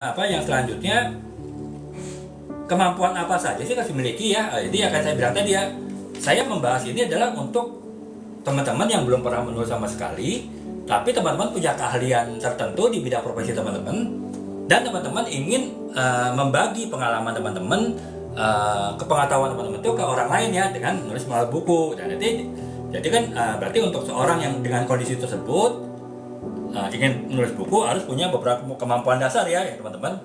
Apa yang selanjutnya, kemampuan apa saja sih harus dimiliki ya. Jadi akan saya bilang tadi ya, saya membahas ini adalah untuk teman-teman yang belum pernah menulis sama sekali, tapi teman-teman punya keahlian tertentu di bidang profesi teman-teman, dan teman-teman ingin membagi pengalaman teman-teman, kepengetahuan teman-teman itu ke orang lain ya, dengan menulis melalui buku. Dan jadi kan berarti untuk seorang yang dengan kondisi tersebut ingin menulis buku harus punya beberapa kemampuan dasar ya teman-teman.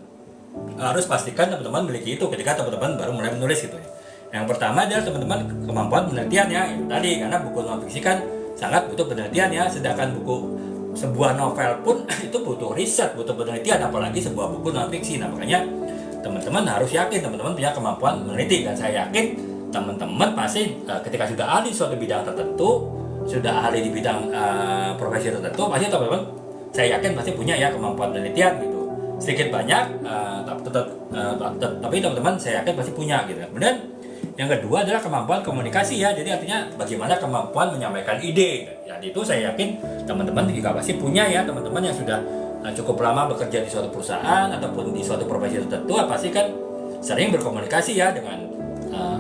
Harus pastikan teman-teman memiliki itu ketika teman-teman baru mulai menulis gitu ya. Yang pertama adalah teman-teman kemampuan penelitian ya, itu tadi, karena buku non fiksi kan sangat butuh penelitian ya, sedangkan buku sebuah novel pun itu butuh riset, butuh penelitian, apalagi sebuah buku non fiksi. Nah makanya teman-teman harus yakin teman-teman punya kemampuan meneliti, dan saya yakin teman-teman pasti ketika sudah ahli suatu bidang tertentu, sudah ahli di bidang profesi tertentu, pasti teman-teman saya yakin pasti punya ya kemampuan penelitian gitu, sedikit banyak tapi teman-teman saya yakin pasti punya gitu. Kemudian yang kedua adalah kemampuan komunikasi ya, jadi artinya bagaimana kemampuan menyampaikan ide. Dan itu saya yakin teman-teman juga pasti punya ya, teman-teman yang sudah cukup lama bekerja di suatu perusahaan ataupun di suatu profesi tertentu, pasti kan sering berkomunikasi ya dengan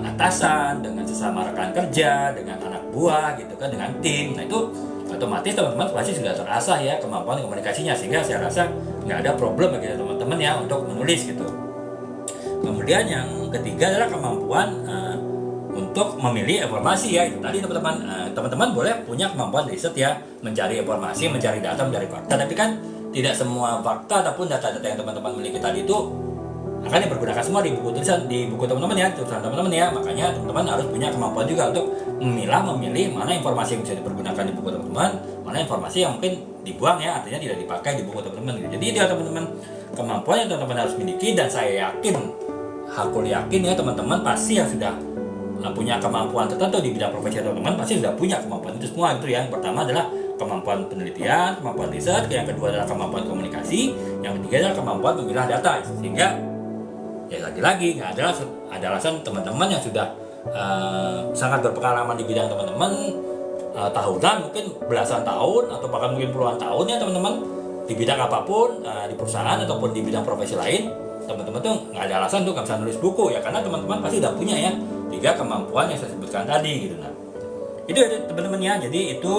atasan, dengan sesama rekan kerja, dengan anak buah gitu kan, dengan tim. Nah itu otomatis teman-teman pasti sudah terasah ya kemampuan komunikasinya, sehingga saya rasa nggak ada problem bagi teman-teman ya untuk menulis gitu. Kemudian yang ketiga adalah kemampuan untuk memilih informasi ya, itu tadi teman-teman. Teman-teman boleh punya kemampuan riset ya, mencari informasi, mencari data, mencari fakta, tapi kan tidak semua fakta ataupun data-data yang teman-teman miliki tadi itu akan dipergunakan semua di buku tulisan, di buku teman-teman ya, tulisan teman-teman ya. Makanya teman-teman harus punya kemampuan juga untuk memilih mana informasi yang bisa dipergunakan di buku teman-teman, mana informasi yang mungkin dibuang ya, artinya tidak dipakai di buku teman-teman gitu. Jadi itu ya teman-teman, kemampuan yang teman-teman harus miliki, dan saya yakin, aku yakin ya teman-teman pasti yang sudah punya kemampuan tertentu di bidang profesi teman-teman pasti sudah punya kemampuan itu semua gitu ya. Yang pertama adalah kemampuan penelitian, kemampuan riset, yang kedua adalah kemampuan komunikasi, yang ketiga adalah kemampuan memilah data. Sehingga ya lagi-lagi nggak ada alasan teman-teman yang sudah sangat berpengalaman di bidang teman-teman, tahunan mungkin belasan tahun atau bahkan mungkin puluhan tahun ya teman-teman, di bidang apapun, di perusahaan ataupun di bidang profesi lain, teman-teman tuh nggak ada alasan tuh nggak bisa nulis buku ya, karena teman-teman pasti udah punya ya tiga kemampuan yang saya sebutkan tadi gitu. Nah itu ya teman-teman ya, jadi itu